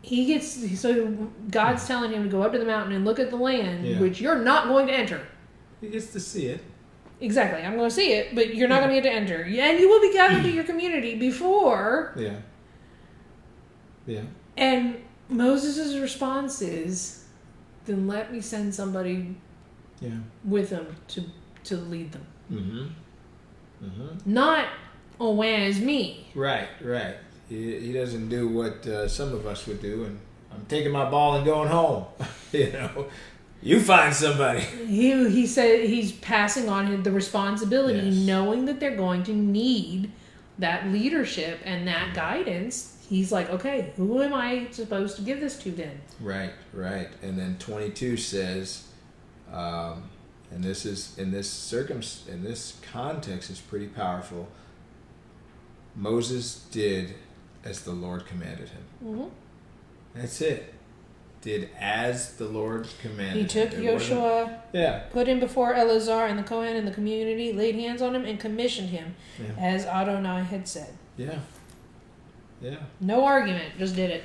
God's telling him to go up to the mountain and look at the land, which you're not going to enter. He gets to see it. Exactly. I'm going to see it, but you're not going to get to enter. And you will be gathered to your community before. Yeah. Yeah. And Moses' response is, then let me send somebody with them to lead them. Not, oh, where's me? Right. He doesn't do what some of us would do, and I'm taking my ball and going home. You find somebody. He said he's passing on the responsibility, knowing that they're going to need that leadership and that guidance. he's like, okay, who am I supposed to give this to then? Right. And then 22 says, and this is in this context is pretty powerful. Moses did as the Lord commanded him. Mm-hmm. That's it. Did as the Lord commanded. He took Joshua, put him before Eleazar and the Kohen and the community, laid hands on him, and commissioned him, as Adonai had said. Yeah. No argument, just did it.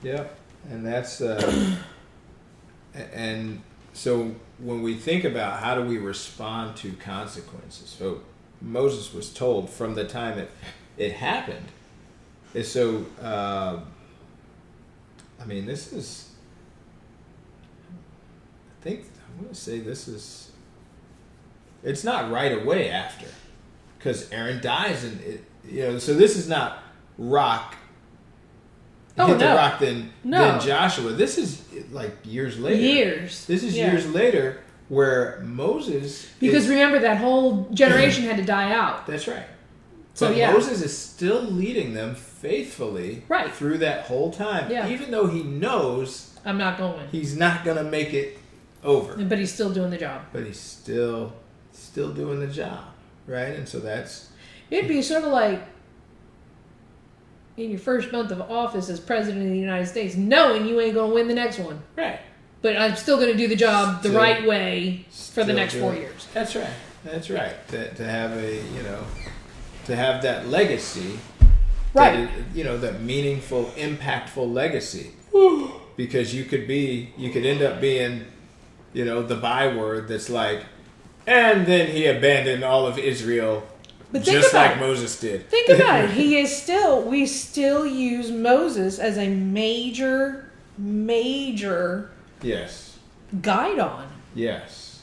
Yep. And that's and so when we think about how do we respond to consequences, so Moses was told from the time it happened. And so I mean, this is, I want to say it's not right away after, because Aaron dies and so this is not rock. Hit the rock then Joshua. This is like years later. This is years later where Moses. Because remember, that whole generation had to die out. That's right. So but Moses is still leading them faithfully through that whole time, even though he knows I'm not going. He's not going to make it over. But he's still doing the job. But he's still doing the job, right? And so it'd be sort of like in your first month of office as president of the United States, knowing you ain't going to win the next one. Right. But I'm still going to do the job the right way for the next 4 years. That's right. To have to have that legacy, right? That meaningful, impactful legacy, because you could end up being, the byword that's like, and then he abandoned all of Israel, just like Moses did. Think about it. We still use Moses as a major guide on. Yes.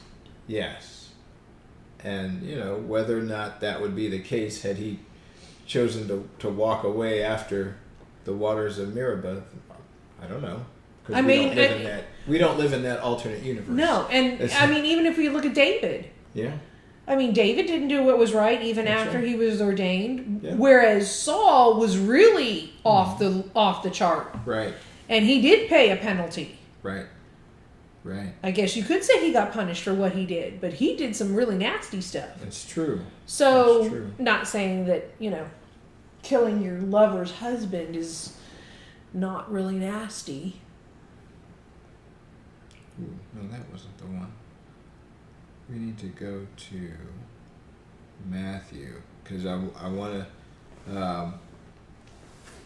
And, whether or not that would be the case had he chosen to walk away after the waters of Meribah, I don't know. We don't live in that alternate universe. No, and even if we look at David. Yeah. David didn't do what was right even after he was ordained, yeah. Whereas Saul was really off the chart. Right. And he did pay a penalty. Right. I guess you could say he got punished for what he did, but he did some really nasty stuff. That's true. So, not saying that, killing your lover's husband is not really nasty. Ooh, no, that wasn't the one. We need to go to Matthew, because I want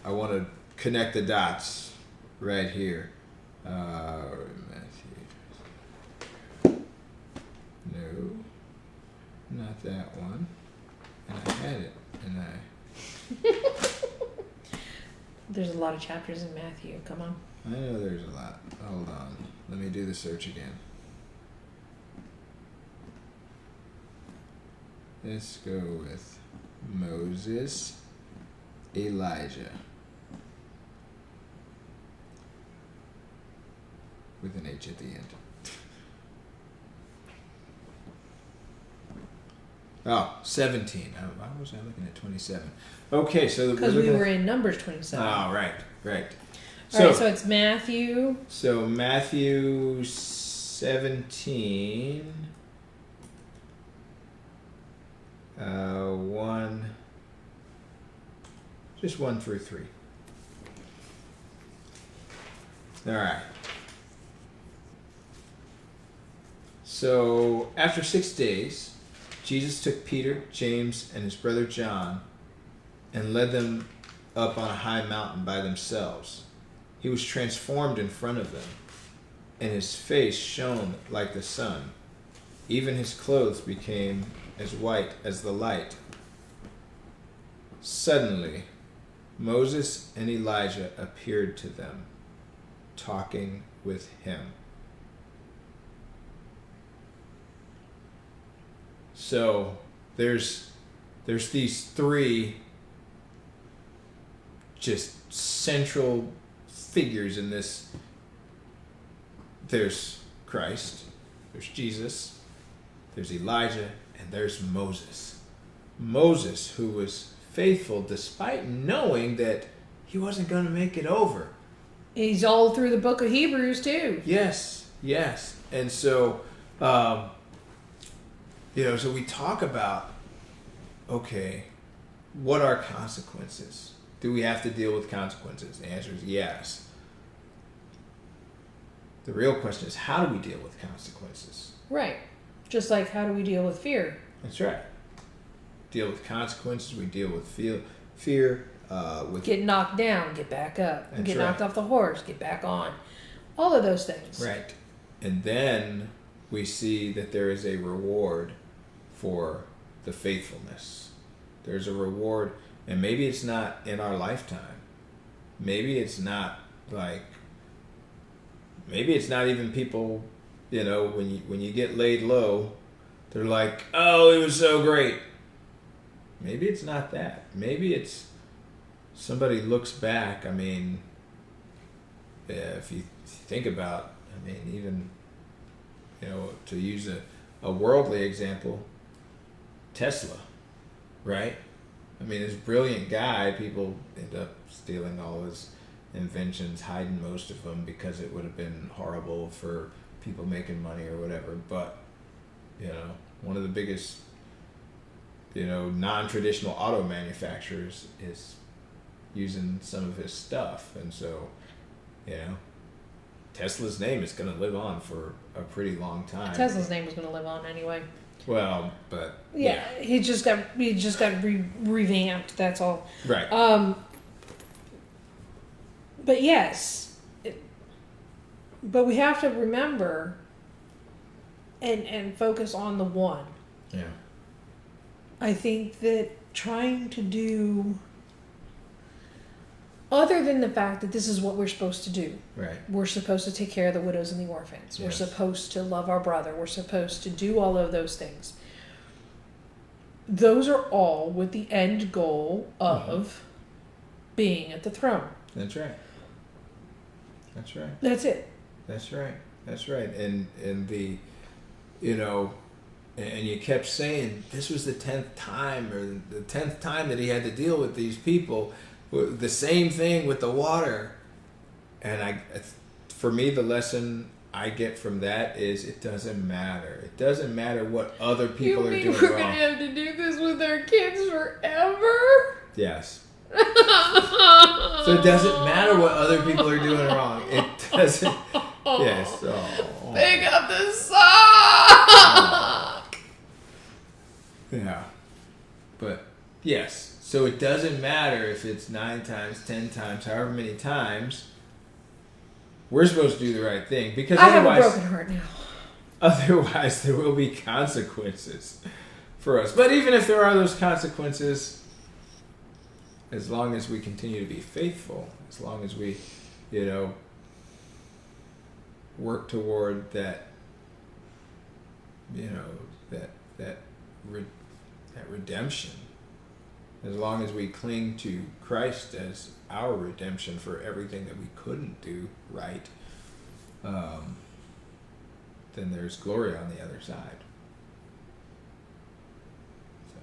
to connect the dots right here. Matthew. No, not that one. And I had it, and There's a lot of chapters in Matthew. Come on. I know there's a lot. Hold on. Let me do the search again. Let's go with Moses, Elijah. With an H at the end. Oh, 17. Why was I looking at 27? Okay, so because we were in Numbers 27. Oh, right. All right, so it's Matthew. So Matthew 17. 1 through 3. All right. So after 6 days, Jesus took Peter, James, and his brother John and led them up on a high mountain by themselves. He was transformed in front of them, and his face shone like the sun. Even his clothes became as white as the light. Suddenly, Moses and Elijah appeared to them, talking with him. So there's these three just central figures in this. There's Christ, there's Jesus, there's Elijah, and there's Moses. Moses, who was faithful despite knowing that he wasn't going to make it over. He's all through the book of Hebrews too. Yes. And so, so we talk about, okay, what are consequences? Do we have to deal with consequences? The answer is yes. The real question is, how do we deal with consequences? Right. Just like, how do we deal with fear? That's right. Deal with consequences. We deal with fear. With get knocked down, get back up. That's Get right. knocked off the horse, get back on. All of those things. Right. And then we see that there is a reward for the faithfulness. There's a reward, and maybe it's not in our lifetime. Maybe it's not even people, when you get laid low, they're like, oh, it was so great. Maybe it's not that. Maybe it's somebody looks back. I mean, if you think about, even, to use a worldly example, Tesla, right? This brilliant guy, people end up stealing all his inventions, hiding most of them because it would have been horrible for people making money or whatever. But, one of the biggest, non-traditional auto manufacturers is using some of his stuff. And so, Tesla's name is going to live on for a pretty long time. Tesla's name was going to live on anyway. Well, but yeah, he just got revamped. That's all. Right. But yes, but we have to remember and focus on the one. Yeah. I think that trying to do, other than the fact that this is what we're supposed to do. Right. We're supposed to take care of the widows and the orphans. Yes. We're supposed to love our brother. We're supposed to do all of those things. Those are all with the end goal of being at the throne. That's right. That's right. That's it. That's right. That's right. And the, and you kept saying this was the 10th time that he had to deal with these people. The same thing with the water. And for me, the lesson I get from that is it doesn't matter. It doesn't matter what other people are doing wrong. We're going to have to do this with our kids forever? Yes. So it doesn't matter what other people are doing wrong. It doesn't. Yes. Oh. Pick up the sock. Yeah. But yes. So it doesn't matter if it's 9 times, 10 times, however many times. We're supposed to do the right thing because I have a broken heart now. Otherwise, there will be consequences for us. But even if there are those consequences, as long as we continue to be faithful, as long as we, work toward that, that redemption, as long as we cling to Christ as our redemption for everything that we couldn't do right, then there's glory on the other side. So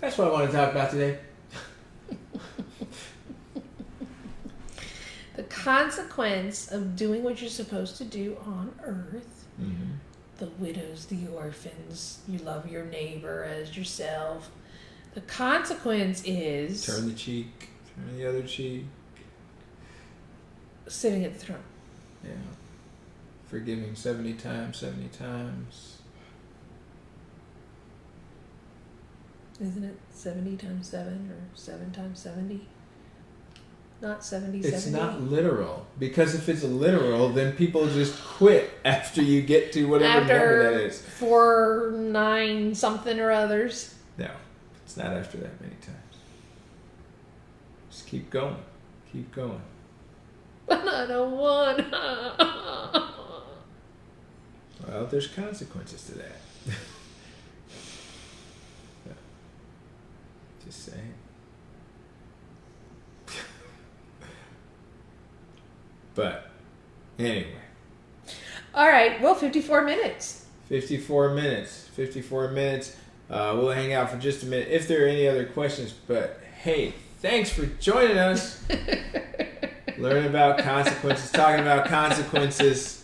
that's what I want to talk about today. The consequence of doing what you're supposed to do on earth. Mm-hmm. The widows, the orphans, you love your neighbor as yourself. The consequence is... Turn the cheek, turn the other cheek. Sitting at the throne. Yeah. Forgiving 70 times, 70 times. Isn't it 70 times 7 or 7 times 70? Not 70, It's 70? not literal. Because if it's literal, then people just quit after you get to whatever number that is. 4, 9, something or others. No, it's not after that many times. Just keep going. Keep going. But I don't want. Well, there's consequences to that. Yeah. Just saying. But anyway. All right. Well, 54 minutes. 54 minutes. 54 minutes. We'll hang out for just a minute if there are any other questions. But hey, Thanks for joining us. Learn about consequences. Talking about consequences.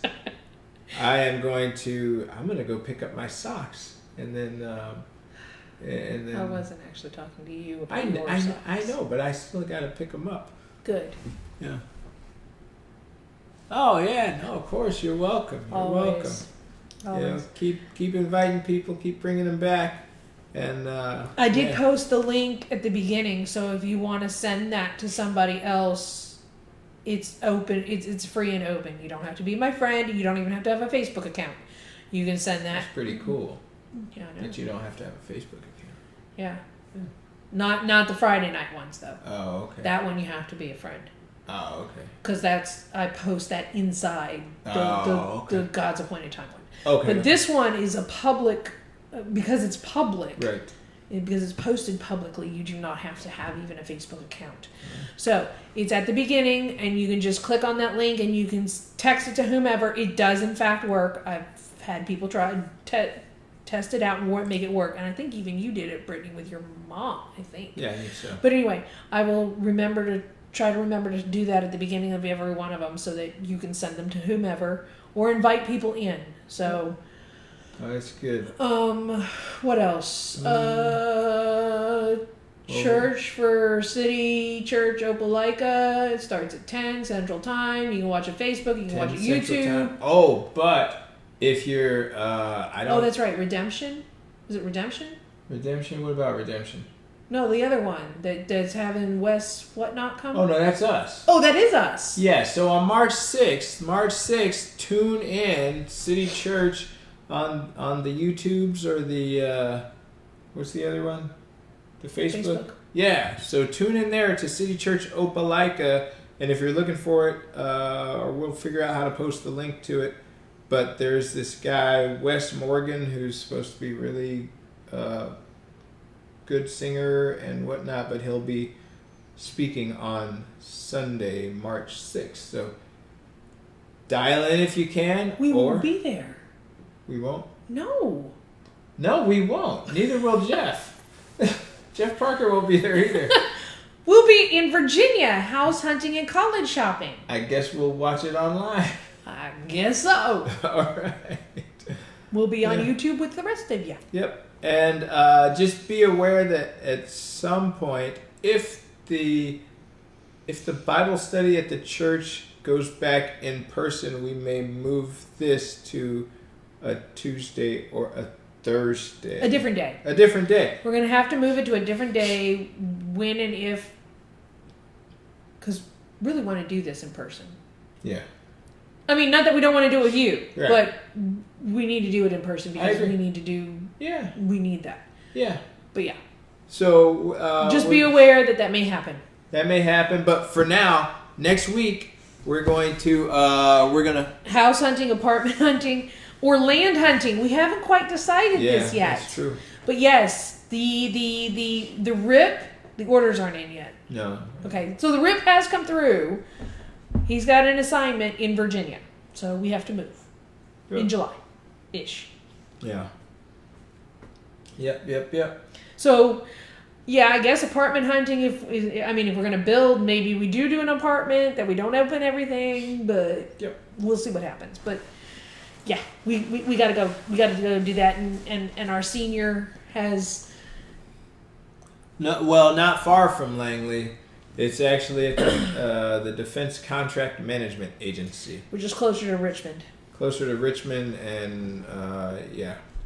I'm going to go pick up my socks, and then I wasn't actually talking to you about I know, but I still got to pick them up. Good. Yeah. Oh yeah, no, of course you're welcome. You're welcome. Always. Keep inviting people, keep bringing them back, and I did post the link at the beginning, so if you want to send that to somebody else, it's open. It's free and open. You don't have to be my friend. You don't even have to have a Facebook account. You can send that. That's pretty cool. Yeah, I know. That you don't have to have a Facebook account. Yeah. Not the Friday night ones though. Oh, okay. That one you have to be a friend. Oh, okay. Because I post that inside the God's appointed time one. Okay. But this one is a public, because it's public. Right. Because it's posted publicly, you do not have to have even a Facebook account. So it's at the beginning, and you can just click on that link, and you can text it to whomever. It does in fact work. I've had people try test it out and make it work, and I think even you did it, Brittany, with your mom. I think. Yeah, I think so. But anyway, I will try to remember to do that at the beginning of every one of them, so that you can send them to whomever or invite people in. So. Oh, that's good. What else? Church for City Church Opelika. It starts at 10 Central Time. You can watch it Facebook. You can watch it YouTube. Oh, but if you're, Oh, that's right. Redemption. Is it Redemption? Redemption? What about Redemption? No, the other one that's having Wes Whatnot come. Oh no, that's us. Oh, that is us. Yeah. So on March 6th, tune in City Church on the YouTubes or the what's the other one? The Facebook. Yeah. So tune in there to City Church Opelika, and if you're looking for it, or we'll figure out how to post the link to it. But there's this guy Wes Morgan who's supposed to be really good singer and whatnot, but he'll be speaking on Sunday, March 6th. So dial in if you can. We won't be there. We won't? No. No, we won't. Neither will Jeff. Jeff Parker won't be there either. We'll be in Virginia, house hunting and college shopping. I guess we'll watch it online. I guess so. All right. We'll be on YouTube with the rest of you. Yep. And just be aware that at some point, if the Bible study at the church goes back in person, we may move this to a Tuesday or a Thursday. A different day. A different day. We're going to have to move it to a different day when and if, because we really want to do this in person. Yeah. I mean, not that we don't want to do it with you, right. but we need to do it in person because we need to do. Yeah. We need that. Yeah. But yeah. So just be aware that may happen. That may happen, but for now, next week we're gonna house hunting, apartment hunting, or land hunting. We haven't quite decided this yet. That's true. But yes, the RIP, the orders aren't in yet. No. Okay, so the RIP has come through. He's got an assignment in Virginia, so we have to move in July-ish. Yeah. Yep. So, yeah, I guess apartment hunting. If we're gonna build, maybe we do an apartment that we don't open everything, but we'll see what happens. But yeah, we gotta go. We gotta go do that, and our senior has. No, well, not far from Langley. It's actually at the Defense Contract Management Agency. We're just closer to Richmond. Closer to Richmond, and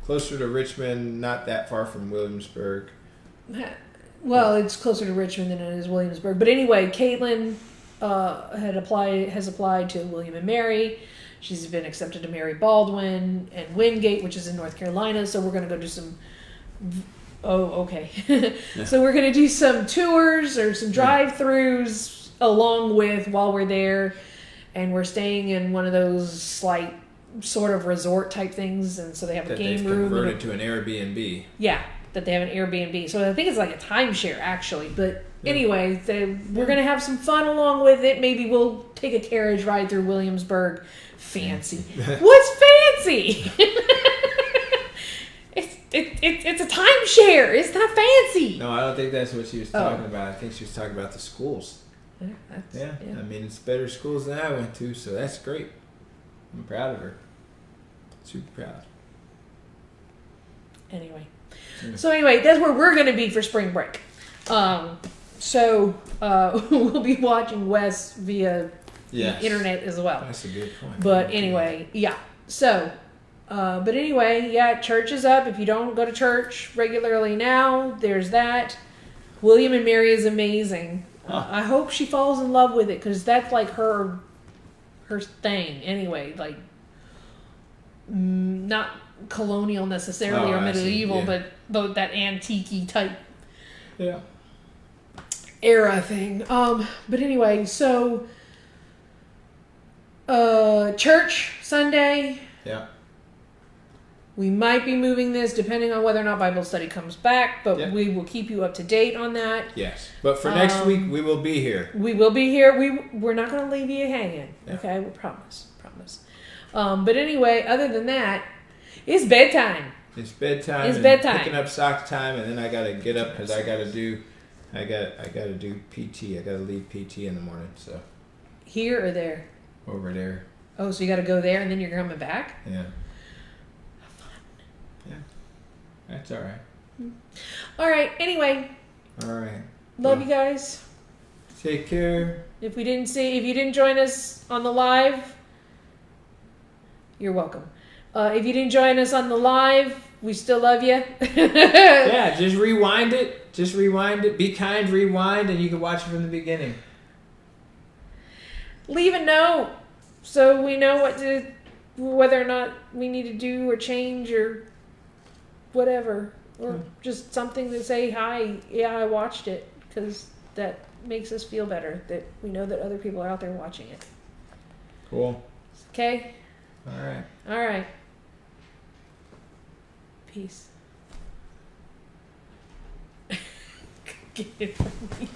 closer to Richmond, not that far from Williamsburg. Well, it's closer to Richmond than it is Williamsburg. But anyway, Caitlin has applied to William and Mary. She's been accepted to Mary Baldwin and Wingate, which is in North Carolina. So we're going to go do some. Oh, okay. So we're going to do some tours or some drive-throughs while we're there. And we're staying in one of those like sort of resort type things. And so they have a game room. Converted to an Airbnb. Yeah, that they have an Airbnb. So I think it's like a timeshare actually. But anyway, we're going to have some fun along with it. Maybe we'll take a carriage ride through Williamsburg. Fancy. What's fancy? it's a timeshare. It's not fancy. No, I don't think that's what she was talking about. I think she was talking about the schools. Yeah, I mean, it's better schools than I went to, so that's great. I'm proud of her. Super proud. Anyway. So anyway, that's where we're going to be for spring break. So we'll be watching Wes via the internet as well. That's a good point. But anyway, yeah. So, but anyway, yeah, church is up. If you don't go to church regularly now, there's that. William and Mary is amazing. I hope she falls in love with it because that's like her thing. Anyway, like not colonial necessarily or medieval, but that antique-y type era thing. But anyway, so church Sunday. Yeah. We might be moving this depending on whether or not Bible study comes back, but we will keep you up to date on that. Yes. But for next week, we will be here. We will be here. We're not going to leave you hanging. Yeah. Okay? We promise. But anyway, other than that, it's bedtime. It's bedtime. It's bedtime. Picking up sock time, and then I gotta get up because I gotta do PT. I gotta lead PT in the morning. So. Here or there? Over there. Oh, so you got to go there and then you're coming back? Yeah. Have fun. Yeah. That's all right. All right. Anyway. All right. Love you guys. Take care. If you didn't join us on the live, you're welcome. If you didn't join us on the live, we still love you. Yeah, just rewind it. Be kind, rewind, and you can watch it from the beginning. Leave a note so we know whether or not we need to do or change or whatever. Or just something to say, hi, yeah, I watched it. Because that makes us feel better that we know that other people are out there watching it. Cool. Okay? All right. Peace. Get it from me.